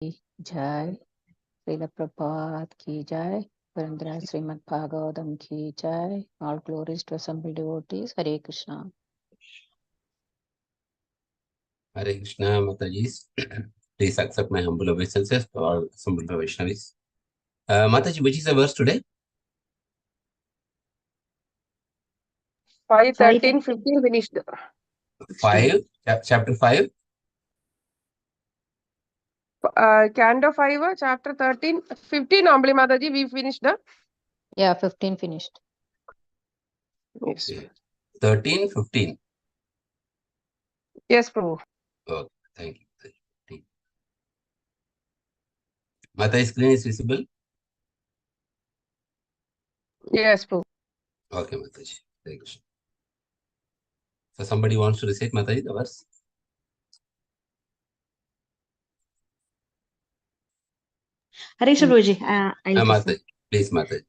जय। श्रील प्रभात की जय। Purandara Srimad Bhagavatam ki jai. All glories to assembled devotees. Hare Krishna. Hare Krishna, Mataji. Please accept my humble obeisances to all assembled Vaishnavis. Mataji, which is the verse today? 5, 13, 15 finished. 5, chapter 5. Canto 5, chapter 13, 15 only, Mataji, we finished. Yeah, 15 finished. Yes. Okay. 13, 15. Yes, Prabhu. Okay, thank you. Mataji, screen is visible? Yes, Prabhu. Okay, Mataji. Hare Krishna. So somebody wants to recite Mataji, the verse? Hare Krishna, Guruji. Mataji. Please, Mataji.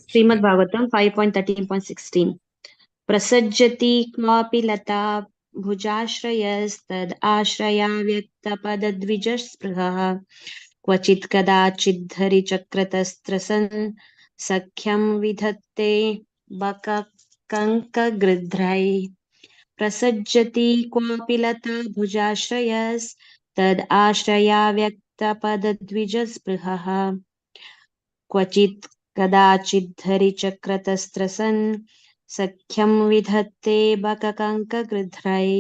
Srimad Bhagavatam 5.13.16. Prasajjati kvapi lata bhujashrayastad ashraya vyaktapadadvijaspruhah क्वचित् कदाचिद्धरि चक्रतस्त्रसन् सख्यं विधत्ते बककङ्कगृध्रै प्रसज्जति क्वापि लता भुजाश्रयस्तद् आश्रया व्यक्तपदद्विजस्पृहः क्वचित् कदाचिद्धरि चक्रतस्त्रसन् सख्यं विधत्ते बककङ्कगृध्रै.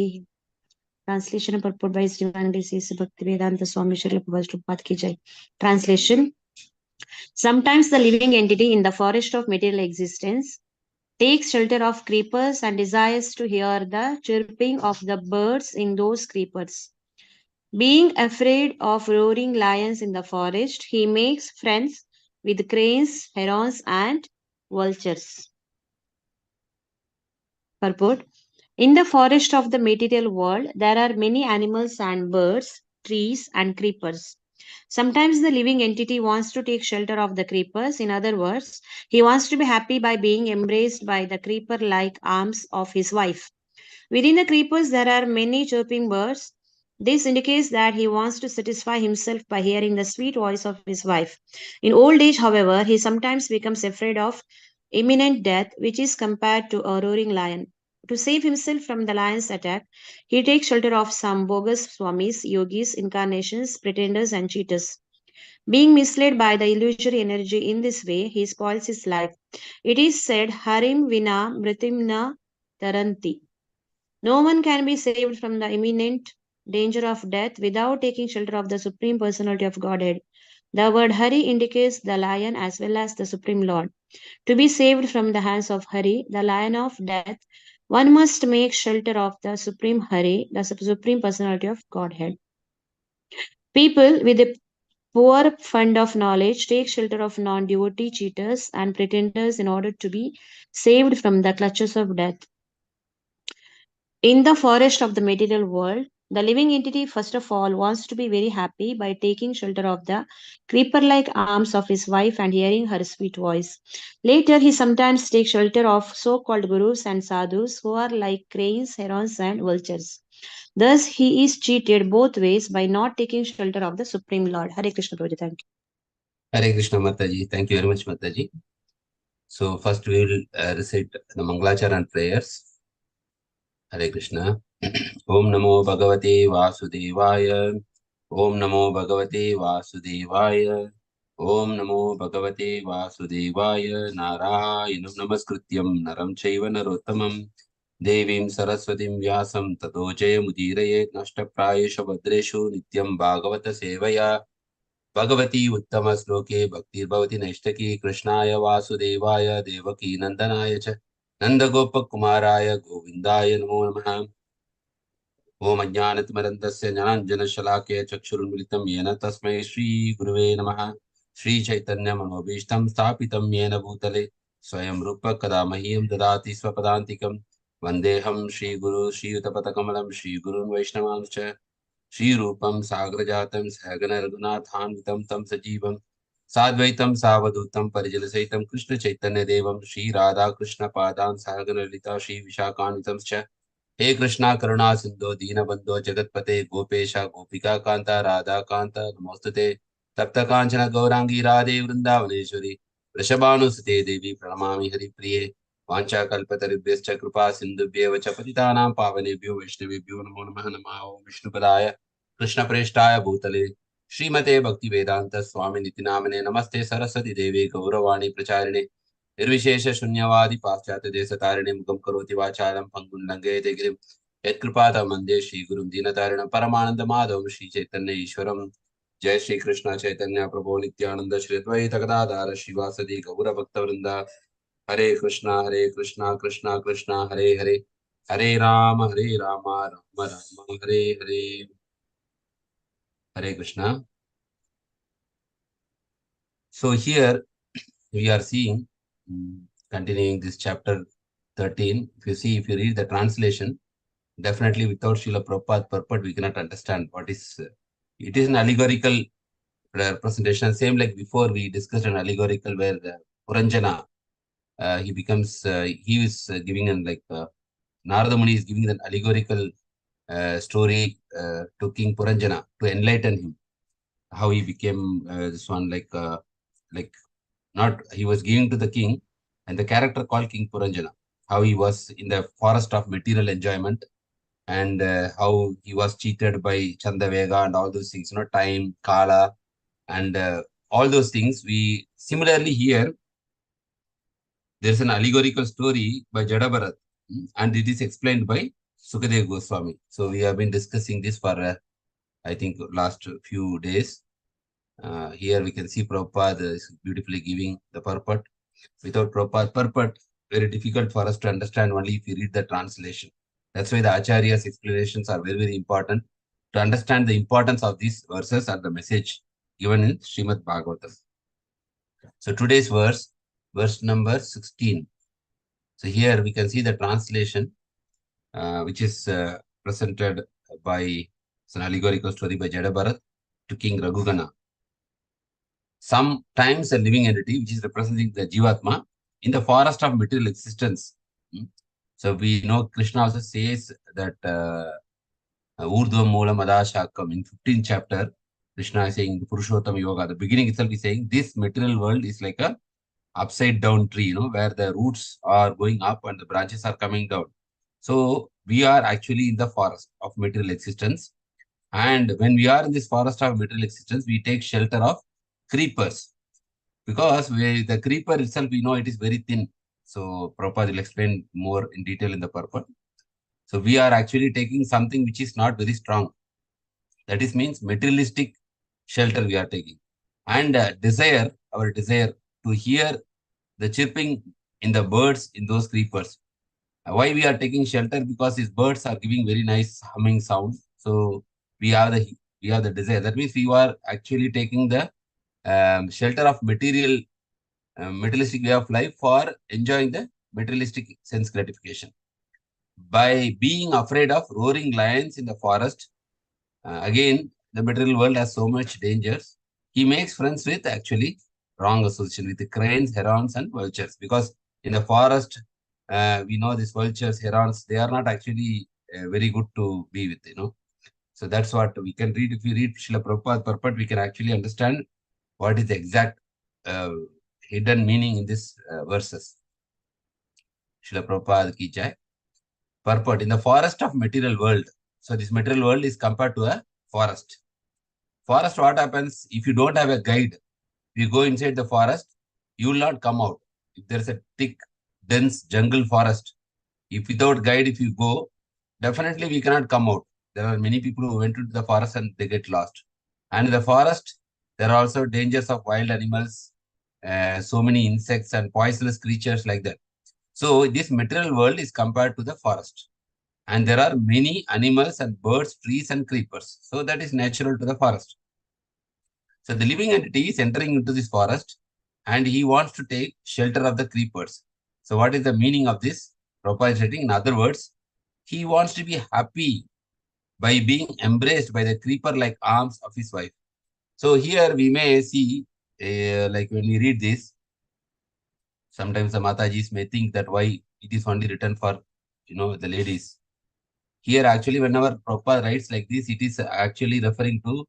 Translation and purport by His Divine Grace Bhaktivedanta Swami Srila Prabhupada Ki Jai. Translation. Sometimes the living entity in the forest of material existence takes shelter of creepers and desires to hear the chirping of the birds in those creepers. Being afraid of roaring lions in the forest, he makes friends with cranes, herons, and vultures. Purport. In the forest of the material world, there are many animals and birds, trees, and creepers. Sometimes the living entity wants to take shelter of the creepers. In other words, he wants to be happy by being embraced by the creeper like arms of his wife. Within the creepers, there are many chirping birds. This indicates that he wants to satisfy himself by hearing the sweet voice of his wife. In old age, however, he sometimes becomes afraid of imminent death, which is compared to a roaring lion. To save himself from the lion's attack, he takes shelter of some bogus swamis, yogis, incarnations, pretenders, and cheaters. Being misled by the illusory energy in this way, he spoils his life. It is said, Harim vina mritimna taranti. No one can be saved from the imminent danger of death without taking shelter of the Supreme Personality of Godhead. The word Hari indicates the lion as well as the Supreme Lord. To be saved from the hands of Hari, the lion of death, one must make shelter of the Supreme Hari, the Supreme Personality of Godhead. People with a poor fund of knowledge take shelter of non-devotee cheaters and pretenders in order to be saved from the clutches of death. In the forest of the material world, the living entity first of all wants to be very happy by taking shelter of the creeper-like arms of his wife and hearing her sweet voice. Later, he sometimes takes shelter of so-called gurus and sadhus who are like cranes, herons, and vultures. Thus, he is cheated both ways by not taking shelter of the Supreme Lord. Hare Krishna, Prabhuji. Thank you. Hare Krishna, Mataji. Thank you very much, Mataji. So first we will recite the Mangalachara and prayers. Hare Krishna. Om Namo Bhagavate Vasudevaya. Om Namo Bhagavate Vasudevaya. Om Namo Bhagavate Vasudevaya. Narayanam Namaskrityam Naram Chaiva Narottamam Devim Saraswatim Vyasam Tato Jayamudiraye Nashtaprayesha Bhadreshu Nityam Bhagavata Sevaya Bhagavati Uttama Sloke Bhaktir Bhavati Naishtaki Krishnaya Vasudevaya Devaki Nandanaya Cha Nandagopa Kumaraya Govindaya Namo Namaha Om Ajnanatimarandasya Jnananjanashalakya Chakshurunmilitam Yena Tasmai Shri Guruve Namaha Shri Chaitanya Manobishtam Stapitam Yena Bhutale Swayam Rupa Kadamahiyam Dadati Swapadantikam Vandeham Shri Guru Shri Utapatakalam Shri Gurun Vaishnavamscha Shri Rupam Sagrajatam Sagana Raghunathanvitam Tam Sajivam Sadvaitam Savadutam Parijalasaitam Krishna Chaitanya Devam Shri Radha Krishna Padam Sagana Lita Shri Vishakanvitam Cha हे कृष्णा करुणा सिंधो दीनबंधो जगतपते गोपेशा गोपिका कांता राधा कांता नमोस्तुते तप्त कांचन गौरांगी राधे वृंदावनेश्वरी वृषभानुसुते देवी प्रणमामि हरिप्रिये वाञ्छाकल्पतरुभ्यश्च कृपा सिन्धुभ्येव च पतितानां पावनेभ्यो वैष्णवेभ्यो नमो नमः नमः ओं विष्णुपदाय कृष्णप्रेष्ठाय भूतले श्रीमते भक्तिवेदान्त स्वामी नितिनामने नमस्ते सरस्वती देवे गौरवाणी प्रचारिणे निर्विशेष शून्यवादी पाश्चात्य देशतारिणे मुखं करोति वाचालं पङ्गुं लङ्घयते गिरिं यत्कृपातमन्दे श्रीगुरुं दीनतारिणं परमानन्द माधवं श्रीचैतन्य ईश्वरं जय श्री कृष्ण चैतन्य प्रभो नित्यानंद श्री अद्वैत गदाधर श्रीवासदि गौरभक्तवृंद हरे Krishna Krishna Krishna Hare Hare Hare Ram Ram Ram Hare Hare Hare Krishna. So here we are seeing, continuing this chapter 13. If you read the translation, definitely without Srila Prabhupada purport, we cannot understand what is. It is an allegorical representation, same like before we discussed an allegorical where Puranjana, he becomes, he is giving an like, Narada Muni is giving an allegorical story to King Puranjana to enlighten him, how he became this one like not he was giving to the king and the character called King Puranjana, how he was in the forest of material enjoyment and how he was cheated by Chandavega and all those things, time, Kala, and all those things. We similarly here, there's an allegorical story by Jadabharat, and it is explained by Sukadev Goswami. So we have been discussing this for, I think, last few days. Here we can see Prabhupada is beautifully giving the purport. Without Prabhupada purport, very difficult for us to understand only if you read the translation. That's why the Acharya's explanations are very, very important to understand the importance of these verses and the message given in Srimad Bhagavatam. So today's verse number 16. So here we can see the translation, which is presented by an allegorical story by Jadabharat to King Raghugana. Sometimes a living entity, which is representing the Jivatma, in the forest of material existence. So we know Krishna also says that Urdhva Moolam Adashakam in 15th chapter, Krishna is saying the Purushottam Yoga. The beginning itself is saying this material world is like a upside down tree, where the roots are going up and the branches are coming down. So we are actually in the forest of material existence. And when we are in this forest of material existence, we take shelter of creepers. Because the creeper itself, we know it is very thin. So Prabhupada will explain more in detail in the purport. So we are actually taking something which is not very strong. That is means materialistic shelter we are taking. And our desire to hear the chirping in the birds in those creepers. Why we are taking shelter? Because these birds are giving very nice humming sound. So we have the desire. That means we are actually taking the shelter of materialistic way of life for enjoying the materialistic sense gratification. By being afraid of roaring lions in the forest, again, the material world has so much dangers. He makes friends with actually wrong association with the cranes, herons, and vultures. Because in the forest, we know these vultures, herons, they are not actually very good to be with, So that's what we can read. If we read Srila Prabhupada purport, we can actually understand what is the exact hidden meaning in these verses. Srila Prabhupada ki jai. Purport, in the forest of material world. So this material world is compared to a forest. Forest, what happens if you don't have a guide? If you go inside the forest, you will not come out. If there's a thick, dense jungle forest, if without guide, if you go, definitely we cannot come out. There are many people who went into the forest and they get lost. And in the forest, there are also dangers of wild animals, so many insects and poisonous creatures like that. So this material world is compared to the forest. And there are many animals and birds, trees and creepers. So that is natural to the forest. So the living entity is entering into this forest and he wants to take shelter of the creepers. So what is the meaning of this? Prabhupada is writing, in other words, he wants to be happy by being embraced by the creeper-like arms of his wife. So here we may see, like when we read this, sometimes the Matajis may think that why it is only written for, the ladies. Here, actually, whenever Prabhupada writes like this, it is actually referring to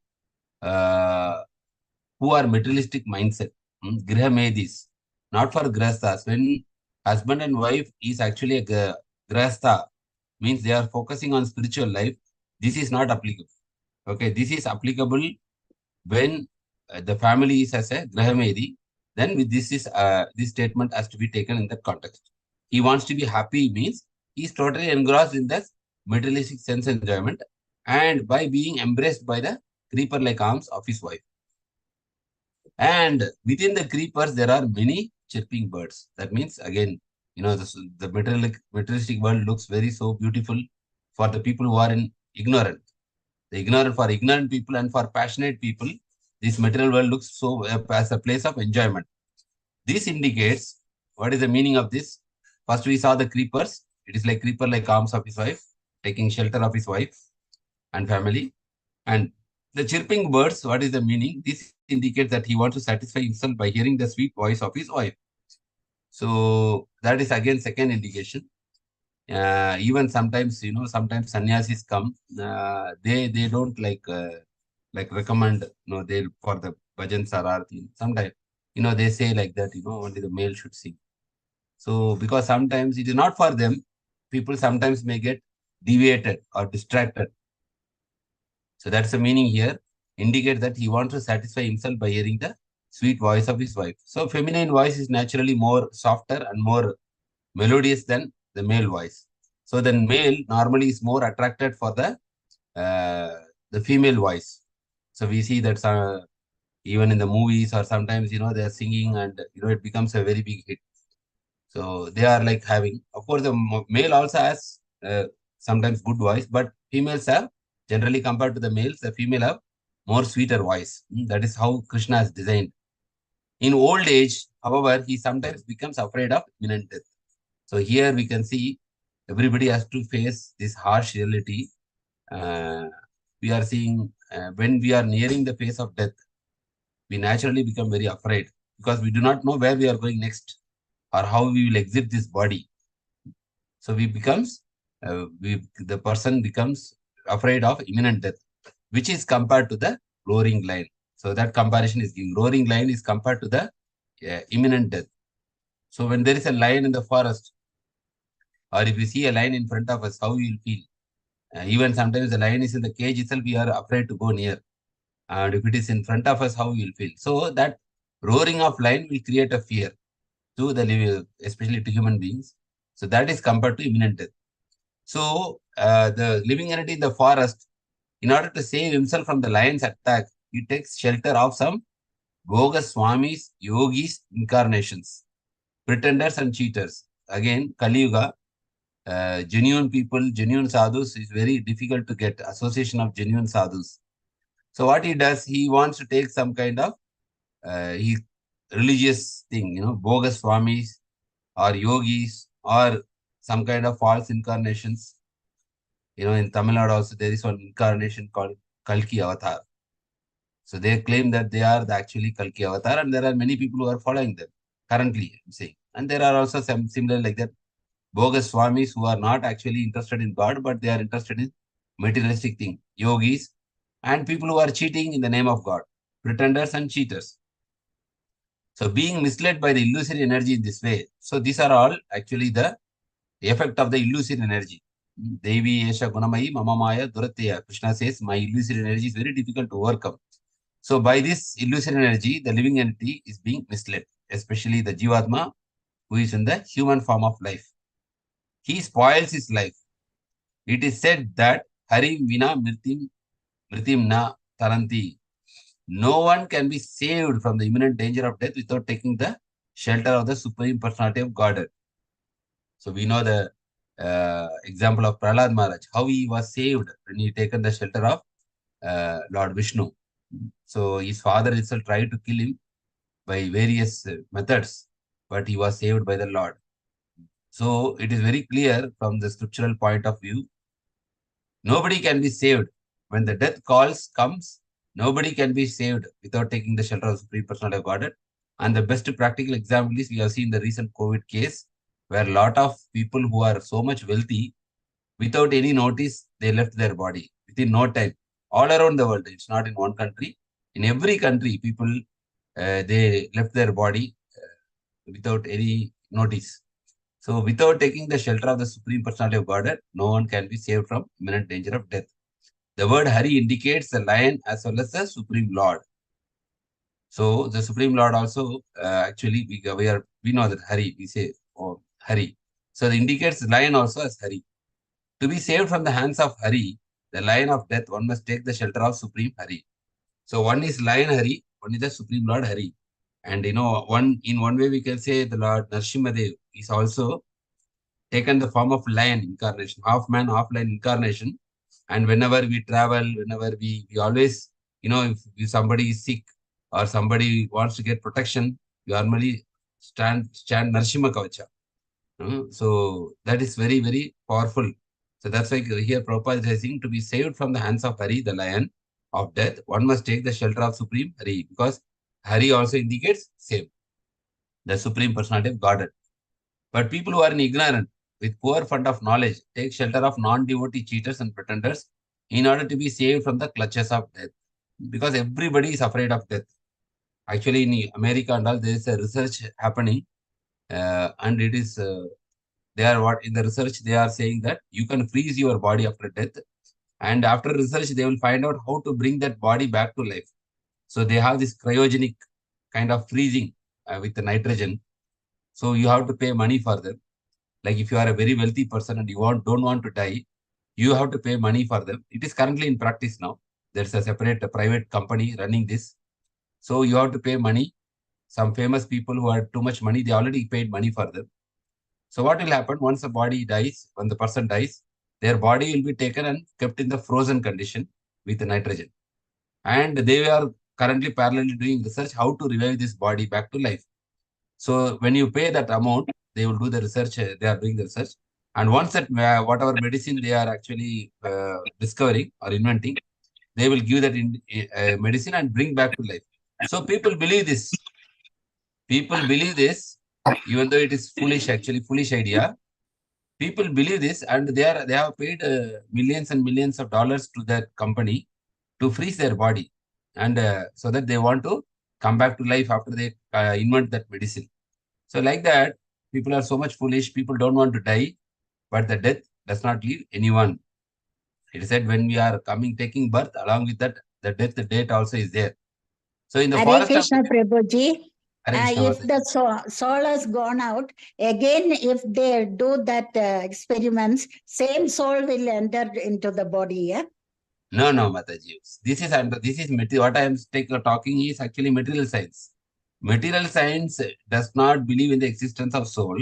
who are materialistic mindset. Grihamedis, not for grastas. When husband and wife is actually a grasta, means they are focusing on spiritual life, this is not applicable. Okay, this is applicable when the family is as a Grahamedi, then with this statement has to be taken in that context. He wants to be happy means he is totally engrossed in the materialistic sense enjoyment, and by being embraced by the creeper-like arms of his wife. And within the creepers, there are many chirping birds. That means, again, the materialistic world looks very so beautiful for the people who are ignorant. For ignorant people and for passionate people, this material world looks so as a place of enjoyment. This indicates what is the meaning of this. First, we saw the creepers. It is like creeper-like arms of his wife, taking shelter of his wife and family. And the chirping birds, what is the meaning? This indicates that he wants to satisfy himself by hearing the sweet voice of his wife. So that is again second indication. Even sometimes, sometimes sannyasis come. They don't like recommend, they for the bhajan sararthi. Sometimes, they say like that, only the male should sing. So because sometimes it is not for them, people sometimes may get deviated or distracted. So that's the meaning here. Indicate that he wants to satisfy himself by hearing the sweet voice of his wife. So feminine voice is naturally more softer and more melodious than the male voice. So then male normally is more attracted for the female voice. So we see that even in the movies or sometimes, they are singing and, it becomes a very big hit. So they are like having, of course, the male also has sometimes good voice, but females have, generally compared to the males, the female have more sweeter voice. That is how Krishna has designed. In old age, however, he sometimes becomes afraid of imminent death. So here we can see everybody has to face this harsh reality. We are seeing when we are nearing the phase of death, we naturally become very afraid because we do not know where we are going next or how we will exit this body. So the person becomes afraid of imminent death, which is compared to the roaring lion. So that comparison is given. Roaring lion is compared to the imminent death. So when there is a lion in the forest, or if you see a lion in front of us, how we will feel? Even sometimes the lion is in the cage itself, we are afraid to go near. And if it is in front of us, how we will feel? So that roaring of lion will create a fear to the living, especially to human beings. So that is compared to imminent death. So the living entity in the forest, in order to save himself from the lion's attack, he takes shelter of some bogus swamis, yogis, incarnations, pretenders and cheaters. Again, Kali Yuga, genuine people, genuine sadhus is very difficult to get, association of genuine sadhus. So what he does, he wants to take some kind of religious thing, bogus swamis or yogis or some kind of false incarnations. In Tamil Nadu also there is one incarnation called Kalki Avatar. So they claim that they are actually Kalki Avatar, and there are many people who are following them currently, I'm saying. And there are also some similar like that bogus swamis who are not actually interested in God, but they are interested in materialistic thing, yogis, and people who are cheating in the name of God, pretenders and cheaters. So being misled by the illusory energy in this way. So these are all actually the effect of the illusory energy. Devi Esha Gunamai Mamamaya Duratya. Krishna says, my illusory energy is very difficult to overcome. So by this illusory energy, the living entity is being misled, especially the Jivatma, who is in the human form of life. He spoils his life. It is said that Harim Vina Mritim Na Taranti. No one can be saved from the imminent danger of death without taking the shelter of the Supreme Personality of Godhead. So we know the example of Prahlad Maharaj, how he was saved when he taken the shelter of Lord Vishnu. So his father itself tried to kill him by various methods, but he was saved by the Lord. So it is very clear from the scriptural point of view, nobody can be saved. When the death calls comes, nobody can be saved without taking the shelter of the Supreme Personality of Godhead. And the best practical example is we have seen the recent COVID case, where a lot of people who are so much wealthy, without any notice, they left their body within no time. All around the world, it's not in one country. In every country, people, they left their body without any notice. So without taking the shelter of the Supreme Personality of Godhead, no one can be saved from imminent danger of death. The word Hari indicates the lion as well as the Supreme Lord. So the Supreme Lord also, actually, we know that Hari, we say, oh, Hari. So it indicates the lion also as Hari. To be saved from the hands of Hari, the lion of death, one must take the shelter of Supreme Hari. So one is lion Hari, one is the Supreme Lord Hari. And in one way we can say the Lord Narsimhadev is also taken the form of lion incarnation, half man, half lion incarnation. And whenever we travel, whenever we always, if somebody is sick or somebody wants to get protection, we normally chant Narsimha Kavacha. So that is very, very powerful. So that's why here Prabhupada is saying, to be saved from the hands of Hari, the lion of death, one must take the shelter of Supreme Hari, because Hari also indicates same, the Supreme Personality of Godhead. But people who are ignorant, with poor fund of knowledge, take shelter of non-devotee cheaters and pretenders in order to be saved from the clutches of death. Because everybody is afraid of death. Actually, in America and all, there is a research happening, and it is in the research they are saying that you can freeze your body after death, and after research they will find out how to bring that body back to life. So they have this cryogenic kind of freezing with the nitrogen. So you have to pay money for them. Like if you are a very wealthy person and you don't want to die, you have to pay money for them. It is currently in practice now. There's a separate private company running this. So you have to pay money. Some famous people who had too much money, they already paid money for them. So what will happen once the body dies, when the person dies, their body will be taken and kept in the frozen condition with the nitrogen. And they are currently parallelly doing research how to revive this body back to life. So when you pay that amount, they will do the research, they are doing the research. And once that whatever medicine they are actually discovering or inventing, they will give that medicine and bring back to life. So people believe this. People believe this, even though it is foolish, actually foolish idea. People believe this, and they have paid millions and millions of dollars to that company to freeze their body, and so that they want to come back to life after they invent that medicine. So like that, people are so much foolish. People don't want to die, but the death does not leave anyone. It is said when we are taking birth, along with that, the death date also is there. So in the Hare forest Krishna of Prabhuji, Hare Krishna if Mataji. the soul has gone out, again, if they do that experiments, same soul will enter into the body, yeah? No, Mataji. This is what I am talking is actually material science. Material science does not believe in the existence of soul.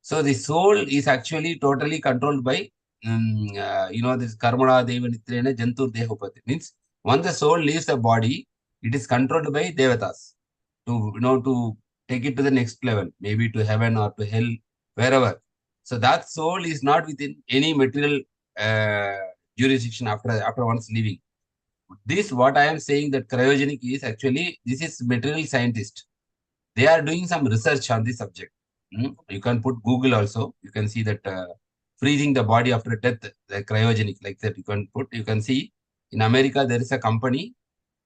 So the soul is actually totally controlled by, this karmana deva nitrena jantur dehopati. Means once the soul leaves the body, it is controlled by devatas to take it to the next level, maybe to heaven or to hell, wherever. So that soul is not within any material jurisdiction after once leaving. This what I am saying, that cryogenic is actually, this is material scientist. They are doing some research on this subject. You can put Google also. You can see that freezing the body after death, the cryogenic, like that. You can see in America there is a company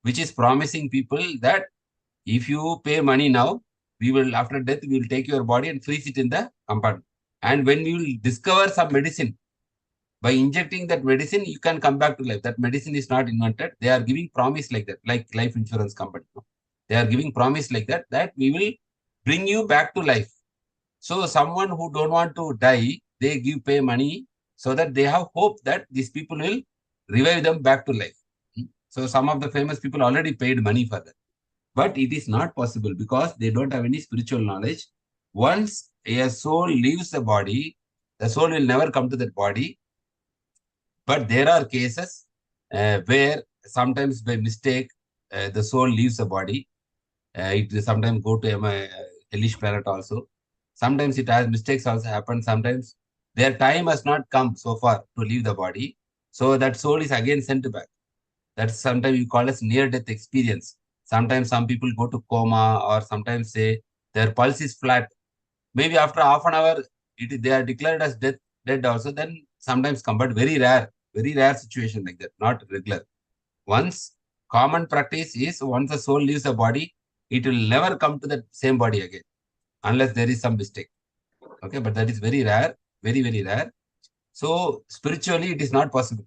which is promising people that if you pay money now, we will after death we will take your body and freeze it in the compartment. And when we will discover some medicine, by injecting that medicine, you can come back to life. That medicine is not invented. They are giving promise like that, like life insurance company. They are giving promise like that we will bring you back to life. So someone who don't want to die, they pay money so that they have hope that these people will revive them back to life. So some of the famous people already paid money for that. But it is not possible because they don't have any spiritual knowledge. Once a soul leaves the body, the soul will never come to that body. But there are cases where sometimes by mistake, the soul leaves the body. It sometimes go to a hellish planet also. Sometimes it has mistakes also happen. Sometimes their time has not come so far to leave the body. So that soul is again sent back. That's sometimes you call as near-death experience. Sometimes some people go to coma, or sometimes say their pulse is flat. Maybe after half an hour, they are declared as dead also. Then sometimes come, but very rare situation like that, not regular. Once common practice is once the soul leaves the body, it will never come to the same body again, unless there is some mistake. Okay, but that is very rare, very, very rare. So spiritually, it is not possible.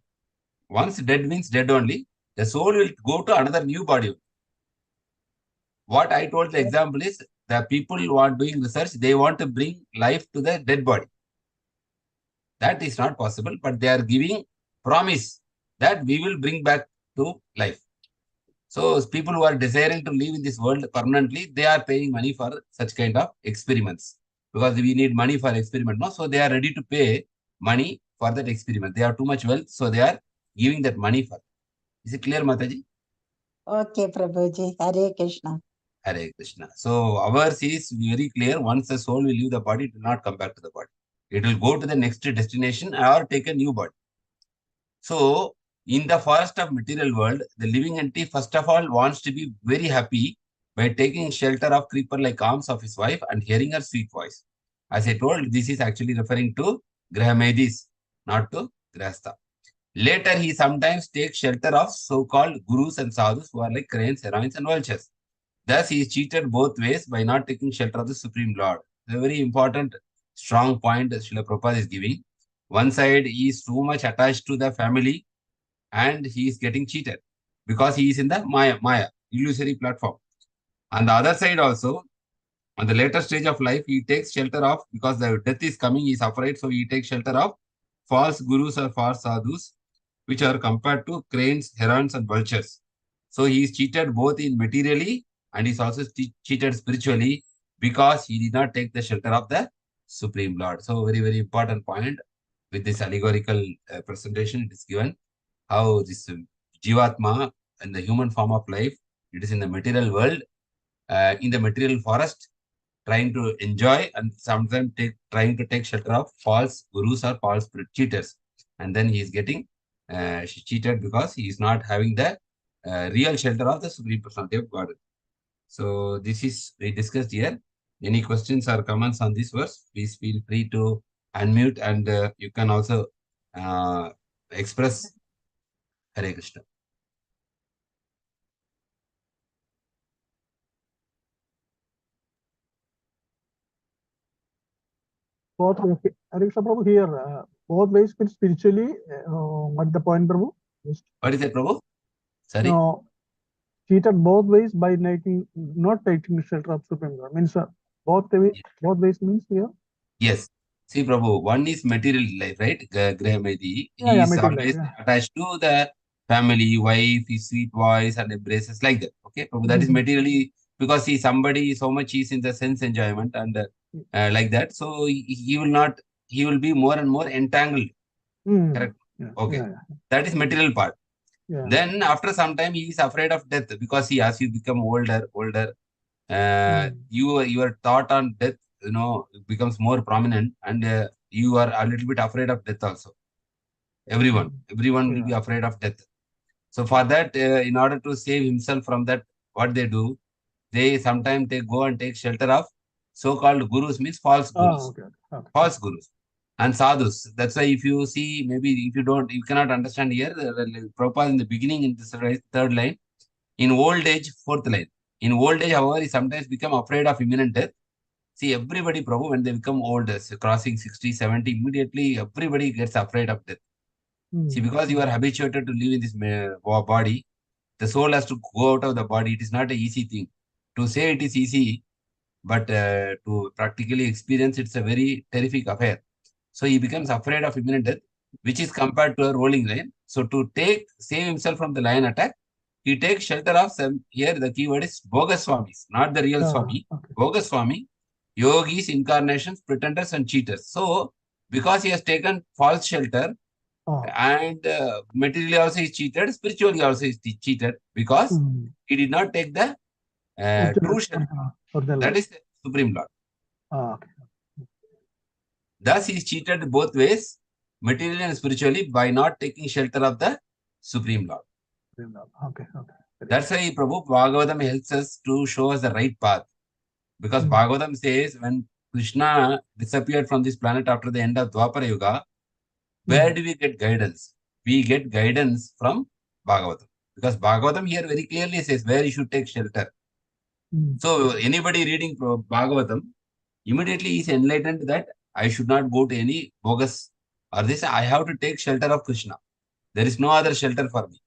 Once dead means dead only, the soul will go to another new body. What I told the example is the people who are doing research, they want to bring life to the dead body. That is not possible, but they are giving promise that we will bring back to life. So people who are desiring to live in this world permanently, they are paying money for such kind of experiments because we need money for experiment. No? So they are ready to pay money for that experiment. They have too much wealth, so they are giving that money for. Is it clear, Mataji? Okay, Prabhuji. Hare Krishna. Hare Krishna. So ours is very clear. Once the soul will leave the body, it will not come back to the body. It will go to the next destination or take a new body. So in the forest of material world, the living entity first of all wants to be very happy by taking shelter of creeper-like arms of his wife and hearing her sweet voice. As I told, this is actually referring to Grahamedis, not to Grahastha. Later, he sometimes takes shelter of so-called gurus and sadhus who are like cranes, heroines, and vultures. Thus, he is cheated both ways by not taking shelter of the Supreme Lord. A very important, strong point that Srila Prabhupada is giving. One side, he is too much attached to the family and he is getting cheated because he is in the Maya, illusory platform. On the other side also, on the later stage of life, he takes shelter of, because the death is coming, he is afraid, so he takes shelter of false gurus or false sadhus, which are compared to cranes, herons, and vultures. So he is cheated both in materially and he is also cheated spiritually because he did not take the shelter of the Supreme Lord. So very, very important point with this allegorical presentation it is given how this Jivatma and the human form of life, it is in the material world, in the material forest, trying to enjoy and sometimes trying to take shelter of false gurus or false cheaters. And then he is getting cheated because he is not having the real shelter of the Supreme Personality of God. So this is we discussed here. Any questions or comments on this verse? Please feel free to unmute and you can also express. Hare Krishna. Both Hare Krishna Prabhu here. Both ways spiritually. What the point, Prabhu? Just, What is that, Prabhu? Sorry. no, cheated both ways by not taking shelter of Supreme Lord. Means both ways means here. Yes. See, Prabhu, one is material life, right? Grahamedi. Yeah, He is material always life, attached to the family, wife, his sweet voice, and embraces like that. Okay, Prabhu, that is materially because he somebody so much is in the sense enjoyment and like that. So he will not. He will be more and more entangled. Correct. Yeah, Okay. yeah. That is material part. Yeah. Then after some time he is afraid of death because as you become older, your thought on death, becomes more prominent, and you are a little bit afraid of death also. Everyone will be afraid of death. So for that, in order to save himself from that, what they do, they sometimes they go and take shelter of so-called gurus, means false gurus, false gurus, and sadhus. That's why if you see, maybe if you cannot understand here, Prabhupada in the beginning in this third line, in old age, fourth line. In old age, however, he sometimes become afraid of imminent death. See, everybody, Prabhu, when they become old, crossing 60, 70, immediately everybody gets afraid of death. See, because you are habituated to live in this body, the soul has to go out of the body. It is not an easy thing. To say it is easy, but to practically experience, it's a very terrific affair. So he becomes afraid of imminent death, which is compared to a rolling lion. So to save himself from the lion attack, he takes shelter of some, here the keyword is bogus swamis, not the real Swami. Bogus Swami, yogis, incarnations, pretenders, and cheaters. So because he has taken false shelter, and materially also is cheated, spiritually also is cheated because he did not take the true shelter. That is the Supreme Lord. Thus, he is cheated both ways, materially and spiritually, by not taking shelter of the Supreme Lord. That's why Prabhu Bhagavatam helps us to show us the right path. Because Bhagavatam says when Krishna disappeared from this planet after the end of Dwapara Yuga, Where do we get guidance? We get guidance from Bhagavatam. Because Bhagavatam here very clearly says where you should take shelter. So anybody reading Bhagavatam, immediately is enlightened that I should not go to any bogus or this. I have to take shelter of Krishna. There is no other shelter for me.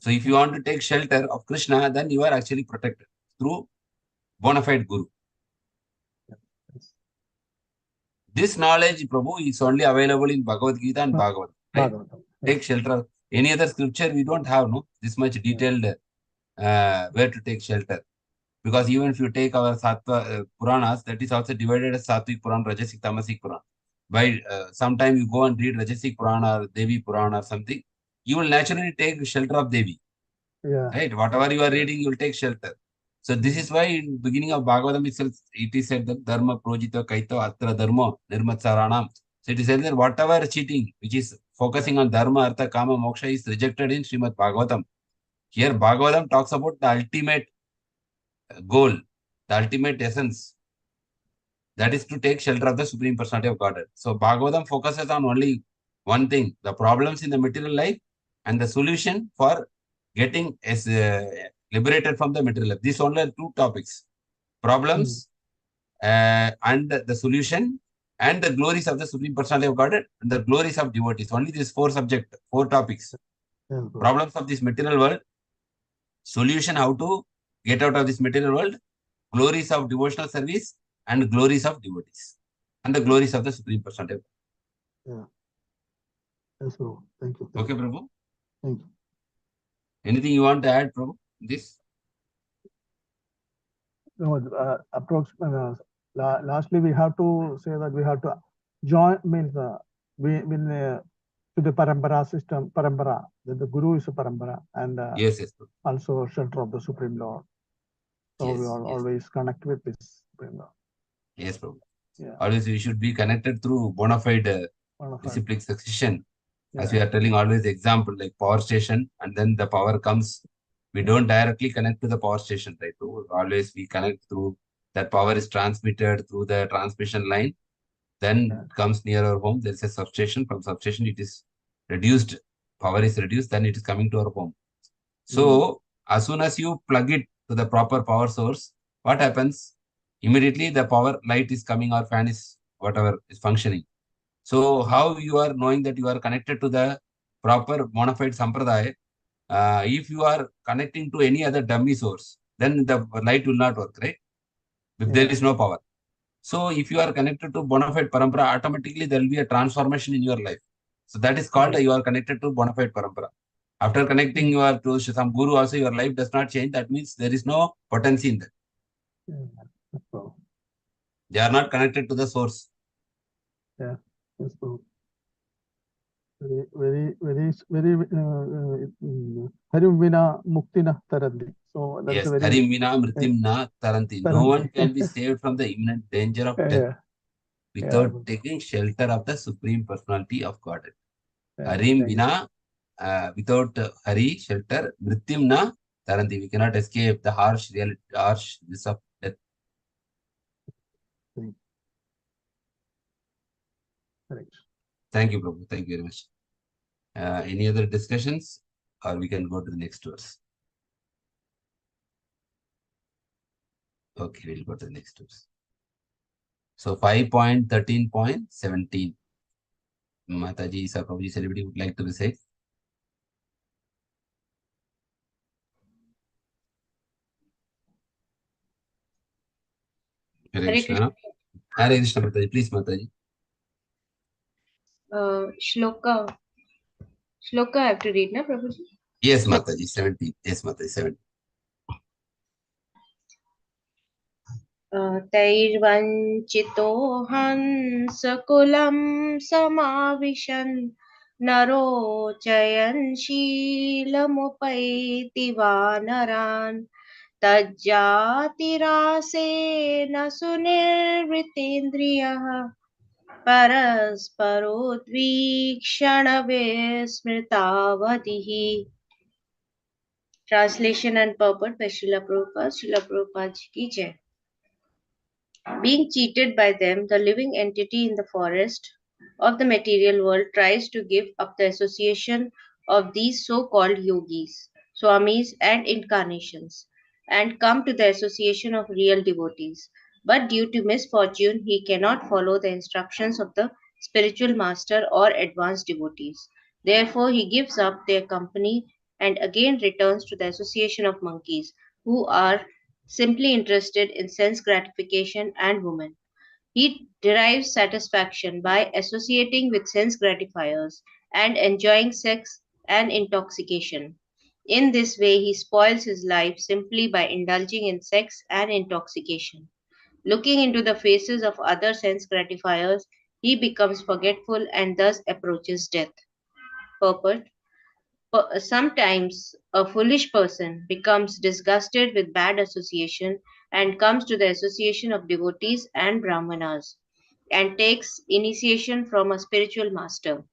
So if you want to take shelter of Krishna, then you are actually protected through bona fide Guru. This knowledge, Prabhu, is only available in Bhagavad Gita and Bhagavatam. Right? Take shelter. Any other scripture we don't have, no? This much detailed where to take shelter. Because even if you take our Sattva Puranas, that is also divided as Sattvic Purana, Rajasic, Tamasic Purana. By sometime you go and read Rajasic Purana or Devi Purana or something, you will naturally take shelter of Devi. Right? Whatever you are reading, you will take shelter. So this is why in beginning of Bhagavatam itself, it is said that Dharma Projita Kaito Atra Dharma Nirmatsaranam. So it is said that whatever cheating, which is focusing on Dharma, Artha, Kama, Moksha is rejected in Srimad Bhagavatam. Here Bhagavatam talks about the ultimate goal, the ultimate essence. That is to take shelter of the Supreme Personality of Godhead. So Bhagavatam focuses on only one thing, the problems in the material life and the solution for getting liberated from the material life. These only are two topics, problems and the solution and the glories of the Supreme Personality of Godhead and the glories of devotees. Only these four topics. Problems of this material world, solution how to get out of this material world, glories of devotional service and glories of devotees and the glories of the Supreme Personality. Yes, Prabhu. Thank you. Okay, Prabhu? Thank you. Anything you want to add, Prabhu? This? No, lastly, we have to say that we have to join, means to the parampara system, parampara, that the Guru is a parampara, and Yes, also shelter of the Supreme Lord. So we all always connect with this Supreme Lord. Yes, Prabhu. Always we should be connected through bona fide disciplic succession. As we are telling always example like power station, and then the power comes. We don't directly connect to the power station, right? Always we connect through that power is transmitted through the transmission line. Then comes near our home. There is a substation. From substation, it is reduced. Power is reduced. Then it is coming to our home. So as soon as you plug it to the proper power source, what happens? Immediately the power light is coming or fan is whatever is functioning. So how you are knowing that you are connected to the proper bona fide sampradaya? If you are connecting to any other dummy source, then the light will not work, right? If there is no power. So if you are connected to bona fide parampara, automatically there will be a transformation in your life. So that is called you are connected to bona fide parampara. After connecting you are to some guru also, your life does not change. That means there is no potency in that. They are not connected to the source. Yeah, that's true. Very Harim Vina Muktina Taranti. So that's yes, a very Harim Vina Mritim Na Taranti. No one can be saved from the imminent danger of death without taking shelter of the Supreme Personality of Godhead. Harim Vina, without Hari, shelter, Mritim Na Taranti. We cannot escape the harsh reality, harshness of death. Thank you, Prabhu. Thank you very much. Any other discussions, or we can go to the next verse? Okay, we'll go to the next verse. So 5.13.17. Mataji, Sir Prabhuji, anybody would like to recite? Hare Krishna. Hare Krishna, Mataji. Please, Mataji. Shloka I have to read, na Prabhuji? Yes, Mataji, 17. Yes, Mataji, 17. तैर्वञ्चितो हंसकुलं समाविशन् नरोचयन् शीलमुपैति वानरान् तज्जातिरासेन सुनिर्वृतेन्द्रियः परस्परोद्वीक्षणविस्मृतावतिः. Translation and purport by Srila Prabhupada. Srila Prabhupada ki jai. Being cheated by them, the living entity in the forest of the material world tries to give up the association of these so-called yogis, swamis and incarnations and come to the association of real devotees. But due to misfortune, he cannot follow the instructions of the spiritual master or advanced devotees. Therefore, he gives up their company and again returns to the association of monkeys who are simply interested in sense gratification and women. He derives satisfaction by associating with sense gratifiers and enjoying sex and intoxication. In this way, he spoils his life simply by indulging in sex and intoxication. Looking into the faces of other sense gratifiers, he becomes forgetful and thus approaches death. Purport. Sometimes a foolish person becomes disgusted with bad association and comes to the association of devotees and brahmanas and takes initiation from a spiritual master.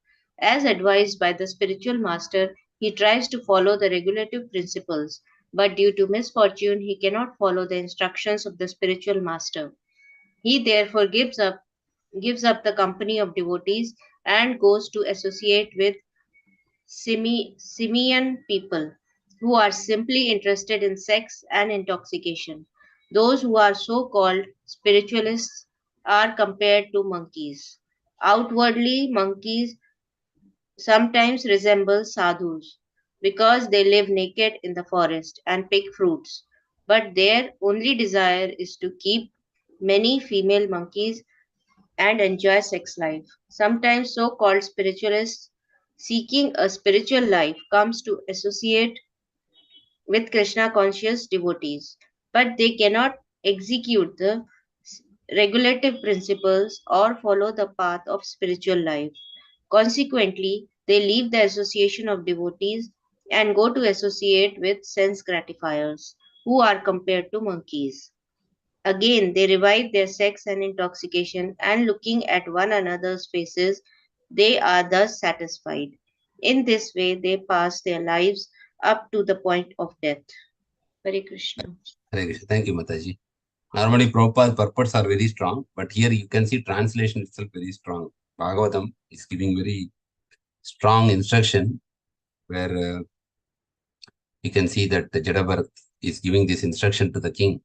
As advised by the spiritual master, he tries to follow the regulative principles, but due to misfortune, he cannot follow the instructions of the spiritual master. He therefore gives up the company of devotees and goes to associate with Simian people who are simply interested in sex and intoxication. Those who are so called spiritualists are compared to monkeys. Outwardly, monkeys sometimes resemble sadhus because they live naked in the forest and pick fruits, but their only desire is to keep many female monkeys and enjoy sex life. Sometimes so called spiritualists seeking a spiritual life comes to associate with Krishna conscious devotees, but they cannot execute the regulative principles or follow the path of spiritual life. Consequently, they leave the association of devotees and go to associate with sense gratifiers, who are compared to monkeys. Again, they revive their sex and intoxication, and looking at one another's faces, they are thus satisfied. In this way, they pass their lives up to the point of death. Hare Krishna. Hare Krishna. Thank you, Mataji. Normally, Prabhupada's purports are very strong, but here you can see translation itself very strong. Bhagavatam is giving very strong instruction where you can see that the Jadabharat is giving this instruction to the king.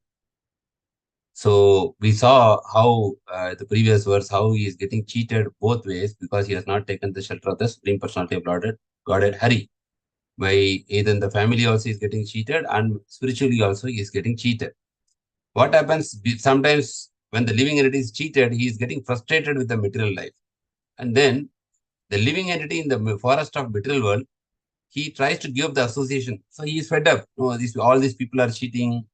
So we saw how the previous verse, how he is getting cheated both ways because he has not taken the shelter of the Supreme Personality of Godhead Hari. By either the family also is getting cheated and spiritually also he is getting cheated. What happens sometimes when the living entity is cheated, he is getting frustrated with the material life. And then the living entity in the forest of material world, he tries to give up the association. So he is fed up. No, all these people are cheating.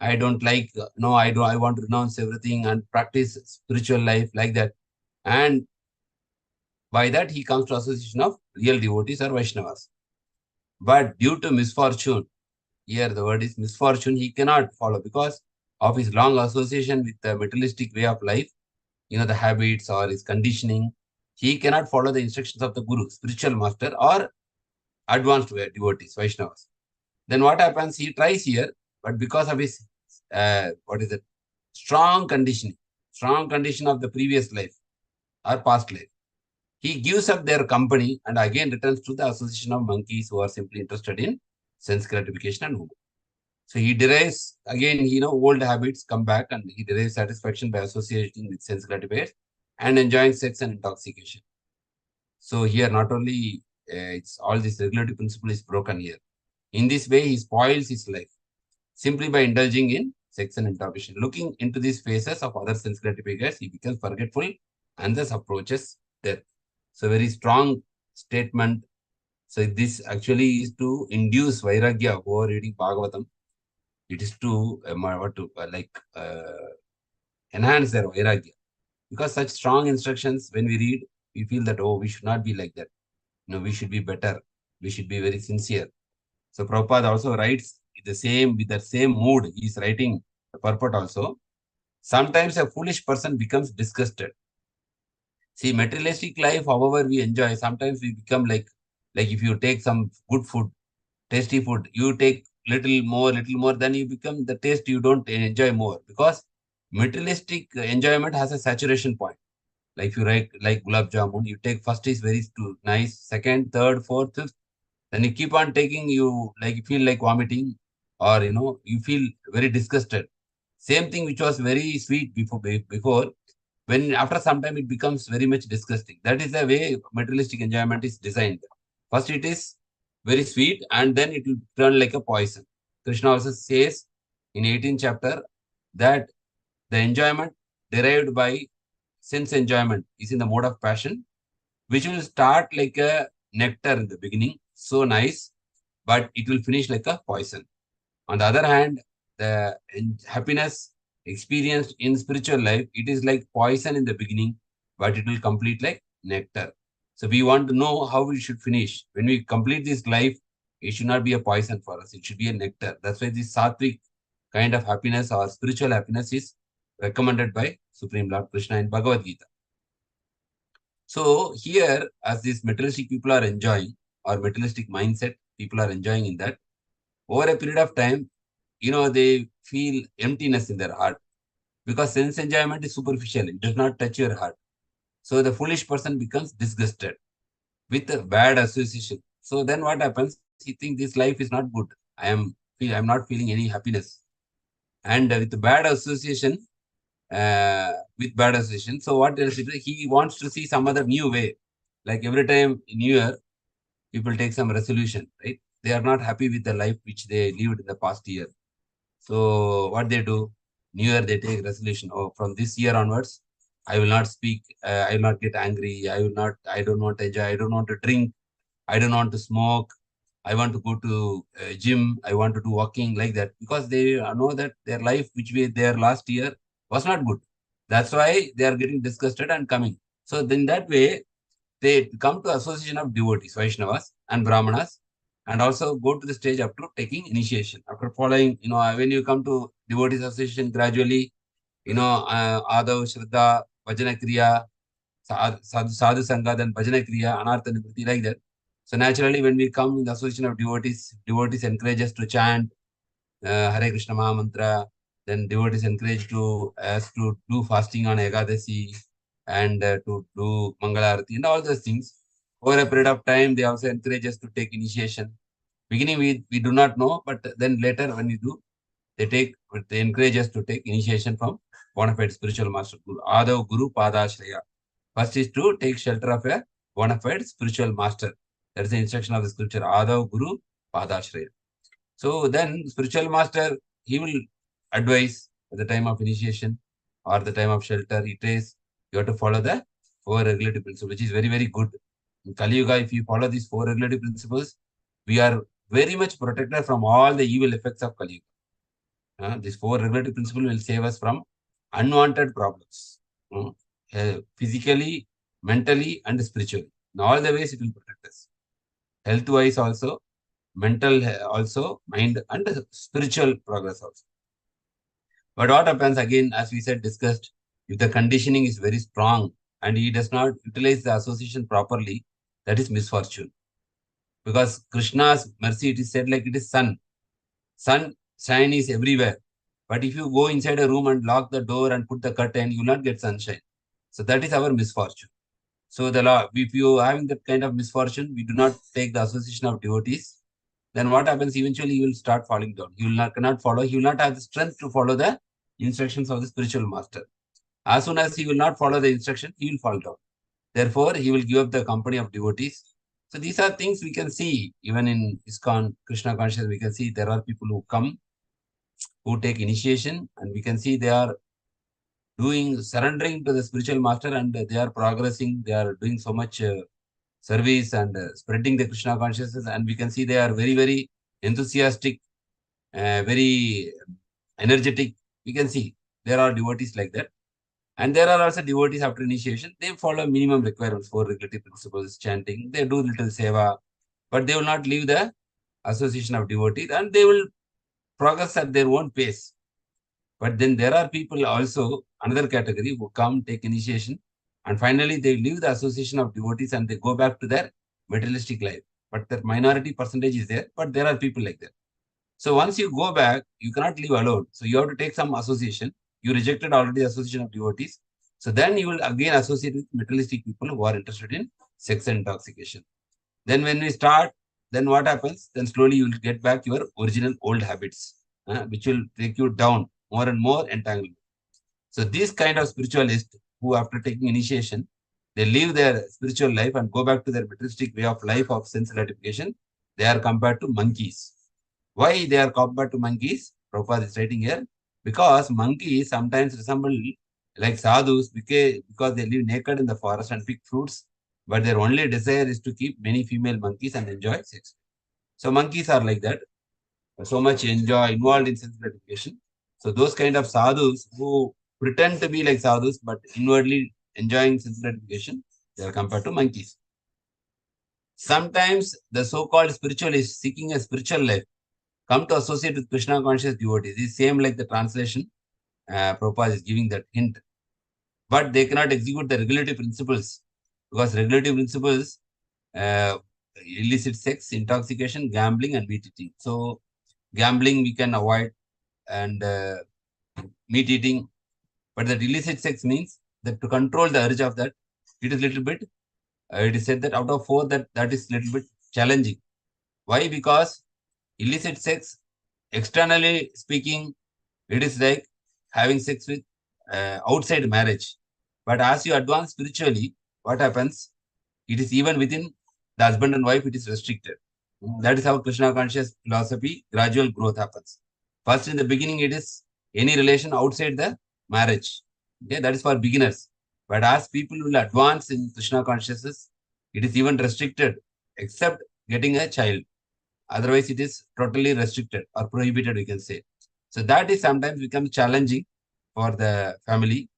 I don't like, no, I want to renounce everything and practice spiritual life like that. And by that, he comes to association of real devotees or Vaishnavas. But due to misfortune, here the word is misfortune, he cannot follow because of his long association with the materialistic way of life, the habits or his conditioning. He cannot follow the instructions of the Guru, spiritual master, or advanced devotees, Vaishnavas. Then what happens? He tries here, but because of his, strong condition of the previous life or past life, he gives up their company and again returns to the association of monkeys who are simply interested in sense gratification and movement. So he derives, again, old habits come back and he derives satisfaction by associating with sense gratifiers and enjoying sex and intoxication. So here not only it's all this regulative principle is broken here. In this way, he spoils his life simply by indulging in sex and intoxication. Looking into these phases of other sense gratifiers, he becomes forgetful and thus approaches death. So very strong statement. So this actually is to induce vairagya over reading Bhagavatam. It is to enhance their vairagya. Because such strong instructions, when we read, we feel that, oh, we should not be like that. We should be better. We should be very sincere. So Prabhupada also writes with that same mood. He is writing the purport also. Sometimes a foolish person becomes disgusted. See, materialistic life, however we enjoy, sometimes we become like if you take some good food, tasty food, you take little more, then you become the taste you don't enjoy more because materialistic enjoyment has a saturation point. Like if you like gulab jamun, you take first is very nice, second, third, fourth, fifth, then you keep on taking, you feel like vomiting, or you feel very disgusted. Same thing which was very sweet before, when after some time it becomes very much disgusting. That is the way materialistic enjoyment is designed. First it is very sweet, and then it will turn like a poison. Krishna also says in 18th chapter that the enjoyment derived by sense enjoyment is in the mode of passion, which will start like a nectar in the beginning, so nice, but it will finish like a poison. On the other hand, the happiness experienced in spiritual life, it is like poison in the beginning, but it will complete like nectar. So we want to know how we should finish. When we complete this life, it should not be a poison for us. It should be a nectar. That's why this sattvic kind of happiness or spiritual happiness is recommended by Supreme Lord Krishna in Bhagavad Gita. So here, as these materialistic people are enjoying, or materialistic mindset, people are enjoying in that, over a period of time, they feel emptiness in their heart, because sense enjoyment is superficial. It does not touch your heart. So the foolish person becomes disgusted with a bad association. So then what happens? He thinks this life is not good. I'm not feeling any happiness. And with bad association, so what else? He wants to see some other new way. Like every time in New Year, people take some resolution, right? They are not happy with the life which they lived in the past year. So what they do, New Year, they take resolution. Oh, from this year onwards, I will not speak. I will not get angry. I don't want to enjoy. I don't want to drink. I don't want to smoke. I want to go to gym. I want to do walking, like that, because they know that their life, which their last year, was not good. That's why they are getting disgusted and coming. So in that way, they come to association of devotees, Vaishnavas and Brahmanas, and also go to the stage up to taking initiation. After following, when you come to devotees association gradually, Adav, Shraddha, Bhajana Kriya, Sadhu Sangha, then Bhajana Kriya, Anartha Nivritti, like that. So naturally, when we come in the association of devotees encourage us to chant Hare Krishna Maha Mantra. Then devotees encourage us to do fasting on Ekadasi, and to do Mangalarati and all those things. Over a period of time, they also encourage us to take initiation. Beginning, we do not know, but then later when we do, they encourage us to take initiation from bona fide spiritual master Guru. Adav Guru Padashraya. First is to take shelter of a bona fide spiritual master. That is the instruction of the scripture. Adav Guru Padashraya. So then spiritual master, he will advise at the time of initiation or the time of shelter. It is, you have to follow the 4 regulative principles, which is very, very good. In Kali Yuga, if you follow these 4 regulative principles, we are very much protected from all the evil effects of Kali Yuga. These 4 regulative principles will save us from unwanted problems, physically, mentally, and spiritually. In all the ways, it will protect us. Health-wise also, mental also, mind, and spiritual progress also. But what happens again, as we said, discussed, if the conditioning is very strong and he does not utilize the association properly, that is misfortune. Because Krishna's mercy, it is said like it is sun. Sunshine is everywhere. But if you go inside a room and lock the door and put the curtain, you will not get sunshine. So that is our misfortune. So if you are having that kind of misfortune, we do not take the association of devotees, then what happens? Eventually, you will start falling down. You cannot follow. He will not have the strength to follow the instructions of the spiritual master. As soon as he will not follow the instruction, he will fall down. Therefore, he will give up the company of devotees. So these are things we can see even in ISKCON, Krishna consciousness. We can see there are people who come, who take initiation, and we can see they are surrendering to the spiritual master, and they are progressing. They are doing so much service and spreading the Krishna consciousness, and we can see they are very, very enthusiastic, very energetic. We can see there are devotees like that. And there are also devotees after initiation. They follow minimum requirements, 4 regulative principles, chanting. They do little seva, but they will not leave the association of devotees, and they will progress at their own pace. But then there are people also, another category, who come, take initiation, and finally they leave the association of devotees and they go back to their materialistic life. But that minority percentage is there, but there are people like that. So once you go back, you cannot live alone. So you have to take some association. You rejected already the association of devotees. So then you will again associate with materialistic people who are interested in sex and intoxication. Then when we start, then what happens? Then slowly you will get back your original old habits, which will take you down more and more entanglement. So these kind of spiritualists who after taking initiation, they leave their spiritual life and go back to their materialistic way of life of sense gratification. They are compared to monkeys. Why they are compared to monkeys? Prabhupada is writing here. Because monkeys sometimes resemble like sadhus because they live naked in the forest and pick fruits, but their only desire is to keep many female monkeys and enjoy sex. So monkeys are like that, so much involved in sense gratification. So those kind of sadhus who pretend to be like sadhus but inwardly enjoying sense gratification, they are compared to monkeys. Sometimes the so-called spiritualists seeking a spiritual life come to associate with Krishna conscious devotees. It's same like the translation. Prabhupada is giving that hint. But they cannot execute the regulative principles because regulative principles illicit sex, intoxication, gambling, and meat eating. So gambling we can avoid and meat eating. But that illicit sex means that to control the urge of that, it is little bit, it is said that out of 4 that is little bit challenging. Why? Because illicit sex, externally speaking, it is like having sex with outside marriage. But as you advance spiritually, what happens? It is even within the husband and wife, it is restricted. That is how Krishna conscious philosophy, gradual growth happens. First, in the beginning, it is any relation outside the marriage. Okay, that is for beginners. But as people will advance in Krishna consciousness, it is even restricted, except getting a child. Otherwise, it is totally restricted or prohibited, we can say. So that is sometimes becomes challenging for the family.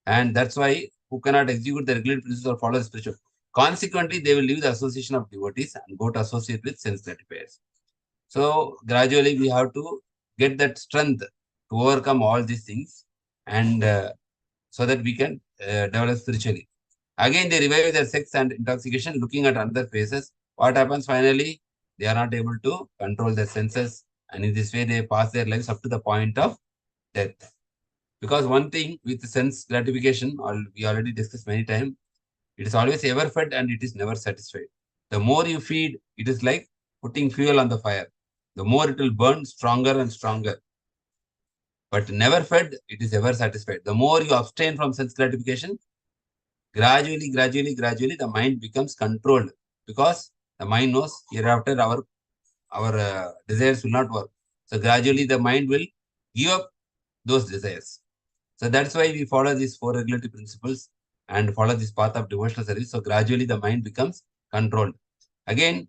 And that's why who cannot execute the regular principles or follow the spiritual. Consequently, they will leave the association of devotees and go to associate with sense gratifiers. So gradually, we have to get that strength to overcome all these things and so that we can develop spiritually. Again, they revive their sex and intoxication, looking at another phases. What happens finally? They are not able to control their senses, and in this way, they pass their lives up to the point of death. Because one thing with sense gratification, we already discussed many times, it is always ever fed and it is never satisfied. The more you feed, it is like putting fuel on the fire. The more it will burn stronger and stronger. But never fed, it is ever satisfied. The more you abstain from sense gratification, gradually, the mind becomes controlled because the mind knows hereafter our desires will not work. So gradually, the mind will give up those desires. So that's why we follow these 4 regulatory principles and follow this path of devotional service. So gradually the mind becomes controlled. Again,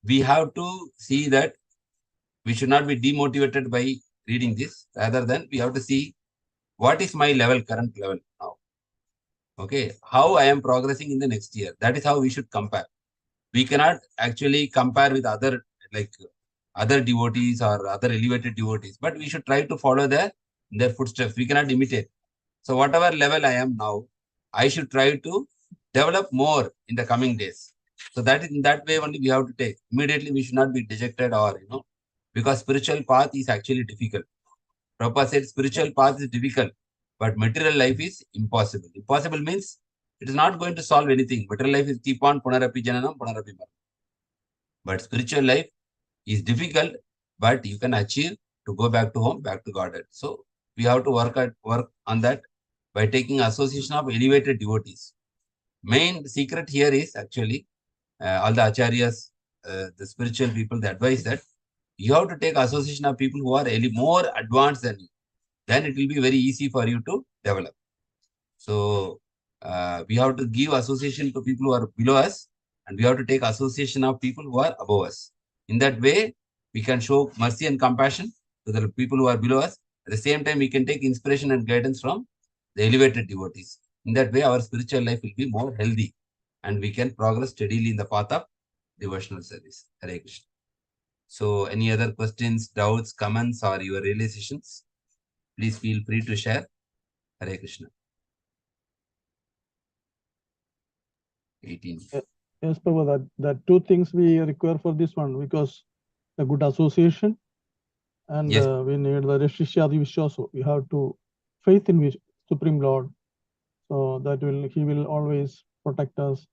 we have to see that we should not be demotivated by reading this. Rather than we have to see what is my level, current level now. Okay, how I am progressing in the next year. That is how we should compare. We cannot actually compare with other devotees or other elevated devotees, but we should try to follow their footsteps. We cannot imitate. So whatever level I am now, I should try to develop more in the coming days. So that is in that way only we have to take. Immediately we should not be dejected or, because spiritual path is actually difficult. Prabhupada said spiritual path is difficult, but material life is impossible. Impossible means it is not going to solve anything. Material life is keep on punarapi jananam, punarapi maranam. But spiritual life is difficult, but you can achieve to go back to home, back to Godhead. So we have to work on that by taking association of elevated devotees. Main secret here is actually all the acharyas, the spiritual people, they advise that you have to take association of people who are more advanced than you. Then it will be very easy for you to develop. So we have to give association to people who are below us, and we have to take association of people who are above us. In that way, we can show mercy and compassion to the people who are below us. At the same time, we can take inspiration and guidance from the elevated devotees. In that way, our spiritual life will be more healthy and we can progress steadily in the path of devotional service. Hare Krishna. So, any other questions, doubts, comments, or your realizations? Please feel free to share. Hare Krishna. 18. Yes, Prabhu, that 2 things we require for this one, because a good association and Yes. we need the Rishishyadi Vishwaso. We have to faith in Supreme Lord. So So he will always protect us.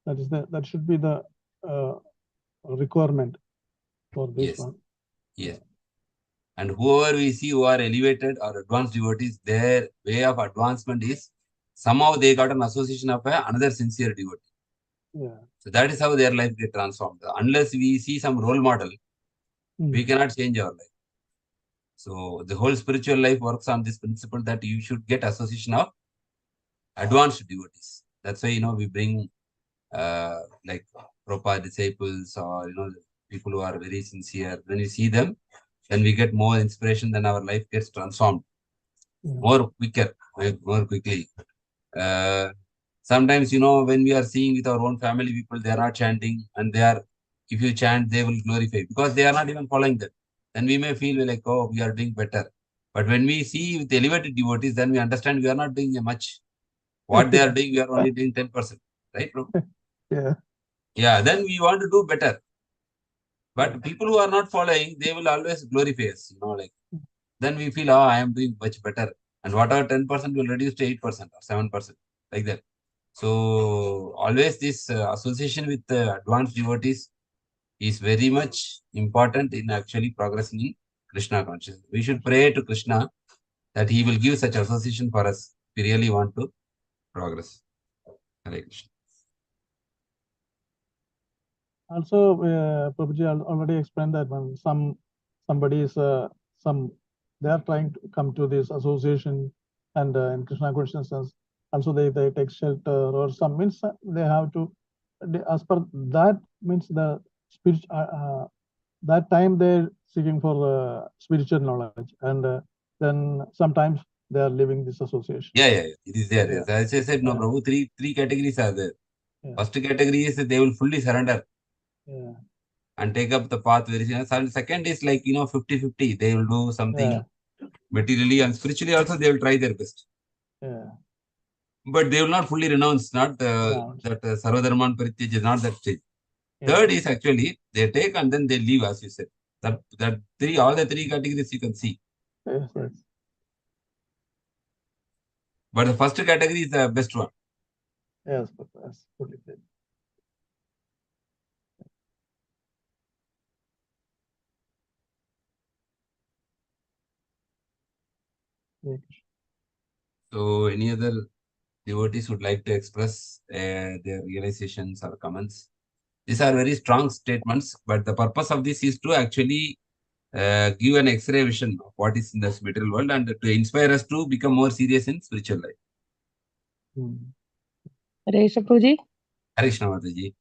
That should be the requirement for this Yes. one. Yes. And whoever we see who are elevated or advanced devotees, their way of advancement is somehow they got an association of another sincere devotee. Yeah. So that is how their life get transformed. Unless we see some role model, we cannot change our life. So the whole spiritual life works on this principle that you should get association of advanced devotees. That's why, we bring like Prabhupada disciples or, people who are very sincere. When we see them, then we get more inspiration, then our life gets transformed more quickly. Sometimes, when we are seeing with our own family people, they are not chanting and if you chant, they will glorify because they are not even following that. Then we may feel like, oh, we are doing better. But when we see with elevated devotees, then we understand we are not doing much. What they are doing, we are only doing 10%. Right, bro? Yeah. Yeah, then we want to do better. But people who are not following, they will always glorify us, then we feel, I am doing much better. And whatever 10% will reduce to 8% or 7%, like that. So always this association with advanced devotees is very much important in actually progressing in Krishna consciousness. We should pray to Krishna that he will give such association for us if we really want to progress. Hare Krishna. Also, Prabhuji already explained that when somebody is they are trying to come to this association and in Krishna consciousness, also they take shelter or some means they have to, as per that means the spirit that time they're seeking for the spiritual knowledge, and then sometimes they are leaving this association. Yeah. It is there. Yeah. As I said, no, Prabhu, three categories are there. Yeah. First category is they will fully surrender. Yeah. And take up the path very seriously. And second is like, 50-50. They will do something materially and spiritually also they will try their best. Yeah. But they will not fully renounce, not that Sarvadharman Parityaj is not that stage. Yeah. Third is actually they take and then they leave, as you said. All the three categories you can see. Yes. But the first category is the best one. Yes, fully clear. So any other devotees would like to express their realizations or comments? These are very strong statements, but the purpose of this is to actually give an X-ray vision of what is in this material world and to inspire us to become more serious in spiritual life. Hare Prabhuji. Hare Krishna Mataji.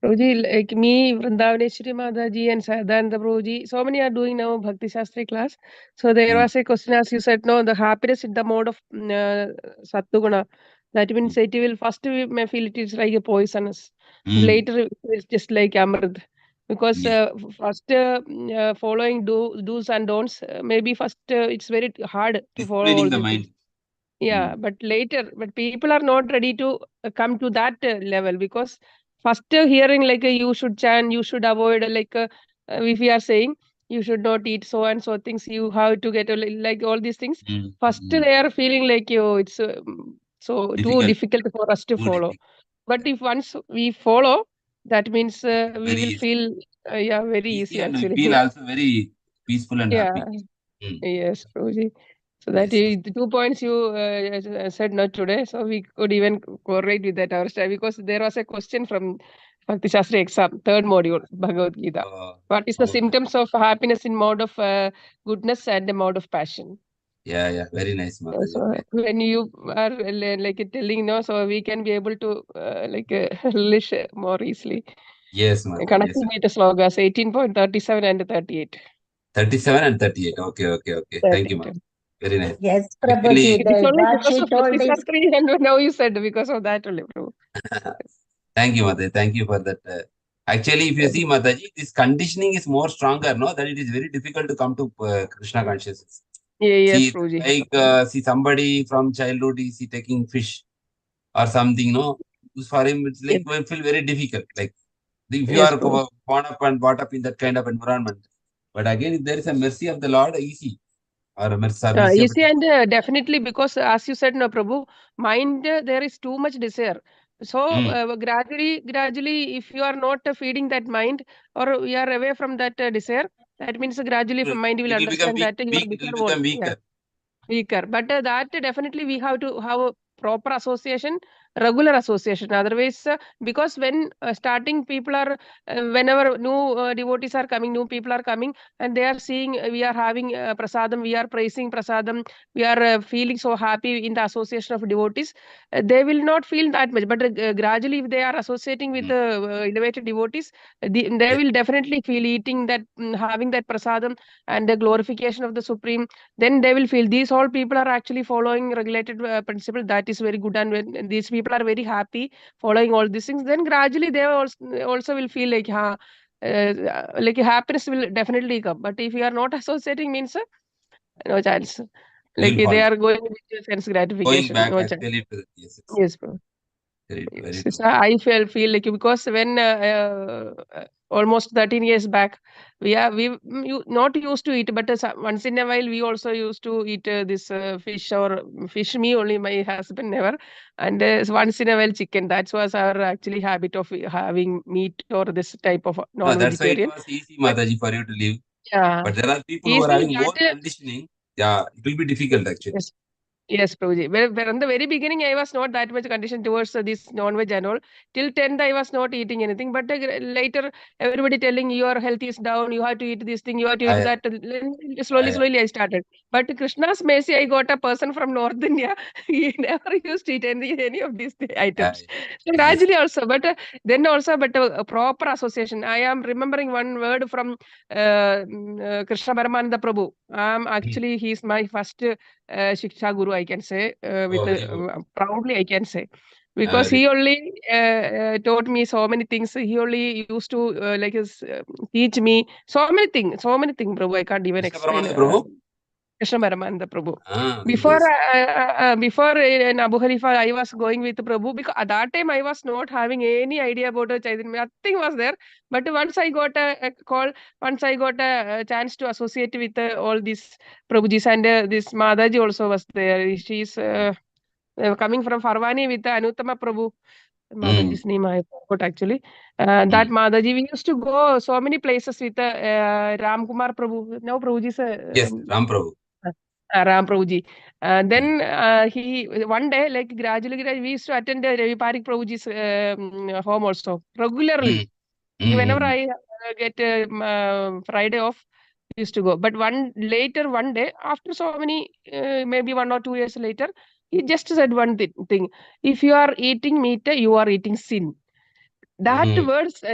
Prabhuji, like me, Vrindavaneshwari Mataji and Sadananda Prabhuji, so many are doing now Bhakti Shastri class. So there was a question, as you said, no, the happiness in the mode of Sattuguna. That means it will first we may feel it is like a poisonous. Later it's just like Amrit. Because first following do's and don'ts, maybe first it's very hard to follow all the these mind. things. Yeah, but people are not ready to come to that level, because first hearing like you should chant, you should avoid if we are saying you should not eat so and so things, you have to get like all these things. First they are feeling like it's so too difficult for us to follow. But if once we follow, that means we will feel very easy actually. We feel also very peaceful and happy. Yes, Prabhuji. So that is the 2 points you said not today. So we could even correlate with that our study, because there was a question from Bhakti Shastri exam, third module, Bhagavad Gita. What is the symptoms of happiness in mode of goodness and the mode of passion? Yeah. Very nice, Mataji. So when you are like telling, so we can be able to relish more easily. Yes, Mataji. Connecting with the slogas 18.37 and 38. 37 and 38. Okay. Thank you, Mataji. Very nice. Yes, Prabhuji, It's only what because she of told Bhakti is Shastri, and now you said because of that only, Prabhu. Thank you, Mataji. Thank you for that. Actually, if you see, Mataji, this conditioning is more stronger, no? That it is very difficult to come to Krishna consciousness. Yes, See, Prabhuji. like, somebody from childhood is taking fish or something, no? For him, it's like will feel very difficult. Like if you are born up and brought up in that kind of environment. But again, if there is a mercy of the Lord, easy. or service. You see, and definitely because as you said, no, Prabhu, mind there is too much desire. So gradually, if you are not feeding that mind, or you are away from that desire, that means gradually mind will It will become understand weak. that your Weak. It desire will won't. become Yeah, weaker. weaker. But that definitely we have to have a proper association, regular association. Otherwise, because when starting people are, whenever new devotees are coming, new people are coming, and they are seeing we are having prasadam, we are praising prasadam, we are feeling so happy in the association of devotees, they will not feel that much. But gradually, if they are associating with the elevated devotees, they will definitely feel eating that, having that prasadam and the glorification of the Supreme. Then they will feel these all people are actually following regulated principle. That is very good, and when these people are very happy following all these things, then gradually they also will feel like happiness will definitely come. But if you are not associating, means no chance. You Like will they fall. are going with sense Going gratification, back no chance. actually to the yes. Yes, bro. Very, very Yes, true. I feel like because when almost 13 years back, not used to eat, but once in a while we also used to eat this fish, or fish. Me only, my husband never, and once in a while chicken. That was our actually habit of having meat or this type of That's why it non-vegetarian. was easy, But Mataji, for you to live. yeah, But there are people who are easy, having more but conditioning. Yeah, it will be difficult actually. yes. Yes, Prabhuji. Well, from the very beginning, I was not that much conditioned towards this non-veg and all. Till 10th, I was not eating anything. But later, everybody telling your health is down, you have to eat this thing, you have to eat Yeah, that. yeah, Slowly, I started. But Krishna's mercy, I got a person from North India. He never used to eat any of these yeah. items. So Yes. gradually also, but then also, but a proper association. I am remembering one word from Krishna Paramananda Prabhu. Actually, he's my first Shiksha Guru, I can say, with Oh, very good. proudly, I can say, because Very he good. only taught me so many things. He only used to teach me so many things, Prabhu. I can't even Krishna explain. Paramananda Prabhu. Krishna Paramananda Prabhu. Very nice. Before in Abu Hanifa, I was going with Prabhu because at that time I was not having any idea about Chaitanya. Nothing was there. But once I got a call, once I got a chance to associate with all these Prabhujis, and this Madaji also was there. She's coming from Farwani with Anuttama Prabhu. Madaji's name I forgot actually. That Madaji, we used to go so many places with Ram Kumar Prabhu. Now Prabhuji's Yes, Ram Prabhu. Ram Prabhuji. Then he one day, like gradually, we used to attend Ravi Parik Prabhuji's home also regularly. Whenever I get Friday off, used to go. But one day, after so many, maybe 1 or 2 years later, he just said one thing: if you are eating meat, you are eating sin. That words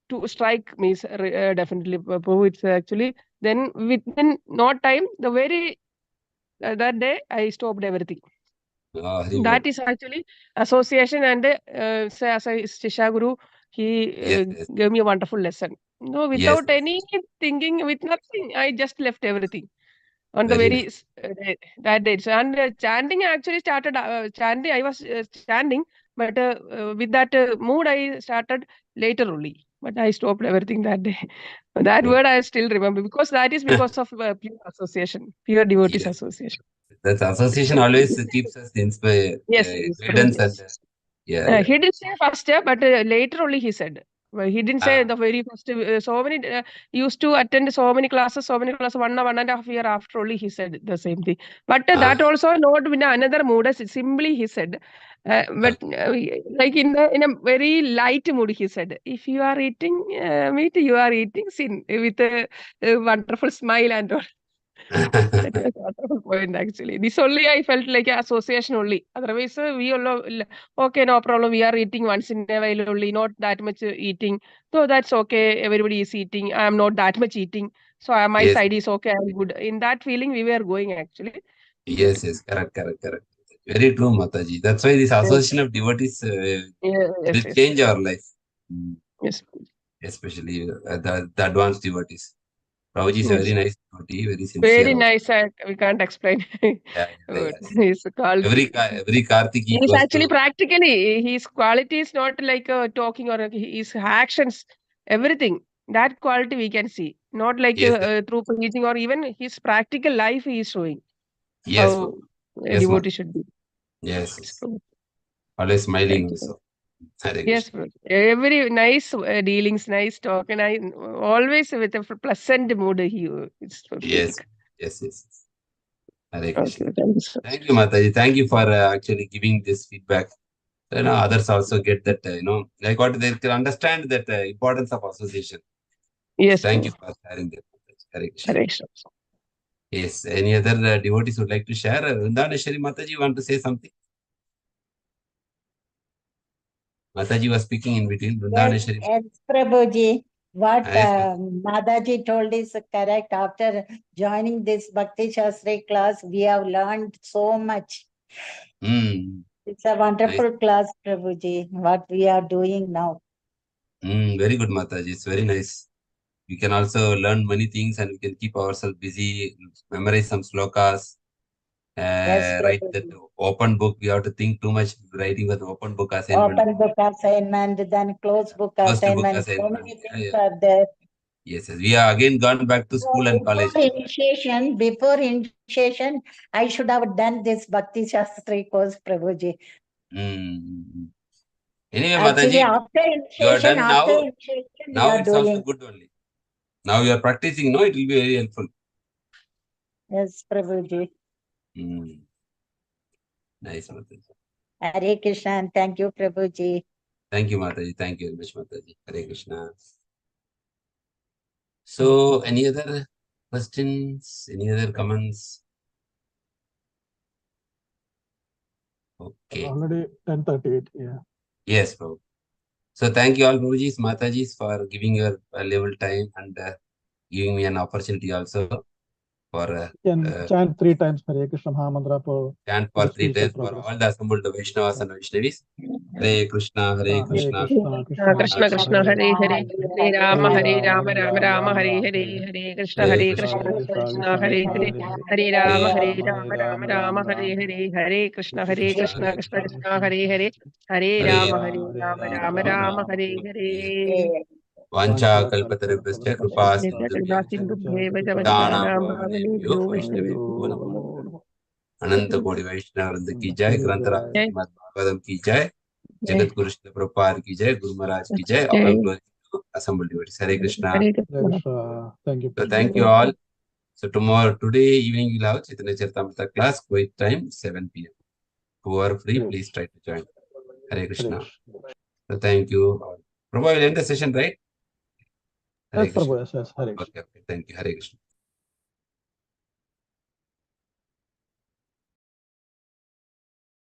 to strike me definitely. Prabhu, it's actually then within no time, the very that day I stopped everything. Very That good. is actually association, and say as a Shisha Guru, he Yes, yes. gave me a wonderful lesson. No, Yes, without yes. any thinking, with nothing, I just left everything on the Very very nice. that day. So, and chanting actually started. Chanting, I was chanting, but with that mood, I started later only. But I stopped everything that day. That Good. word I still remember because that is because of pure association, pure devotees Yes. association. That association always keeps us inspired, Yes, yes, guidance, and yes. yeah. He didn't say first, but later only he said. Well, he didn't say the very first. So many used to attend so many classes, 1.5 year after only he said the same thing. But that Ah, also not in another mood. Simply he said, but like in a very light mood, he said, if you are eating meat, you are eating sin with a wonderful smile and all. That was a wonderful point actually. This only I felt like an association only. Otherwise, we all okay, no problem. We are eating once in a while only, not that much eating. So that's okay. Everybody is eating. I am not that much eating. So my yes, side is okay. I'm good. In that feeling, we were going actually. But yes, yes. Correct. Very true, Mataji. That's why this yes, association of devotees yes, will yes, change our life, Mm, yes, especially the advanced devotees. Prabhuji is a very yes. nice devotee, very sincere Very also. nice. We can't explain. Yes. His quality. Every Kartik he He's goes actually to. practically his quality is not like talking or his actions, everything. That quality we can see. not like Yes, through preaching, or even his practical life he is showing yes, how a yes, devotee Mata. should be. Yes, Yes, yes. Prabhu. Always smiling Thank you, Prabhu. also. Hare Yes, Krishna. Prabhu. Very nice dealings, nice talk, and I always with a pleasant mood. He is Yes, speak. yes, yes. Hare Okay, Krishna. thank you so much. Thank you, Mataji. Thank you for actually giving this feedback. Others also get that, like what they can understand that importance of association. Yes, Thank you Prabhu. for sharing that, Mataji. Hare Krishna. Hare Krishna. Yes. Any other devotees would like to share? Vrindavaneshwari Mataji, you want to say something? Mataji was speaking in between. Yes, Vrindavaneshwari. yes, Prabhuji. What Yes, Mataji. Madaji told is correct. After joining this Bhakti Shastri class, we have learned so much. It's a wonderful Nice. class, Prabhuji, what we are doing now. Very good, Mataji. It's very nice. We can also learn many things and we can keep ourselves busy, memorize some slokas, Yes, write that Prabhuji. open book. We have to think too much writing with open book assignment. Open book assignment, then closed book Closed book assignment. So assignment. many Yeah, things yeah. are there. Yes, yes. We have again gone back to So school and college. before initiation, I should have done this Bhakti Shastri course, Prabhuji. Anyway, Actually, Mataji, after you are initiation, done now. we Now are it's also doing. good only. Now you are practicing, no? It will be very helpful. Yes, Prabhuji. Nice, Mataji. Hare Krishna, and thank you, Prabhuji. Thank you, Mataji. Thank you very much, Mataji. Hare Krishna. So, any other questions? Any other comments? Okay. Already 10:38. Yeah. Yes, Prabhu. So, thank you all, Prabhujis, Matajis, for giving your valuable time and giving me an opportunity also for Can chant 3 times Hare Krishna Mahamantra for chant the for 3 spiritual days for progress. all the assembled Vaishnavas and Vaishnavis. Hare Krishna, Hare Hare Krishna. Krishna, Krishna Krishna Krishna, Krishna Hare Hare Hare, Hare Hare Rama Hare Rama Hare Rama Rama, Rama Rama Hare Rama, Hare Hare Hare Krishna Hare Hare Krishna, Krishna. Krishna Krishna Krishna Krishna, Hare Krishna Hare Hare Hare, Hare Hare Rama Rama. Hare Hare Rama Rama, Rama Rama Rama Hare Rama, Hare Hare Krishna Krishna Hare Krishna, Krishna, Krishna Hare Krishna Krishna Krishna. Krishna Krishna, Hare Hare Hare Hare Hare Rama Rama, Hare Rama, Hare Rama Hare Rama, Rama Rama. Rama Rama Rama, Hare Hare Hare Vancha Vancha kalpatarubhyascha kalpatarubhyascha, kripa Nitya sindhubhyascha Sindhu Krishna Bheva Krishna, Dhanam Javadvanam Bhavanebhyo Bhavanebhyo Vaishnavibhyo Vaishnavibhyo Namo Vaishnavibhyo अनंत कोटि वैष्णव वृंद की जय ग्रंथराज Jai Shrimad Bhagavatam की जय Jai Jagat Guru Srila Prabhupada की जय गुरु महाराज की जय Jai all glory assembled devotees. Hare Krishna. Hare Hare Krishna. Krishna. Thank you, So Prabhuji. thank you all. So today evening we'll have Chaitanya Charitamrita class. Quick time 7 p.m. Who are free, Great. please try to join. Hare Hare Krishna. Krishna. So thank you. Prabhu, will end the session, right? Hare Yes, Krishna. Prabhu. Yes, Hare Krishna. Okay. Thank you. Hare Krishna.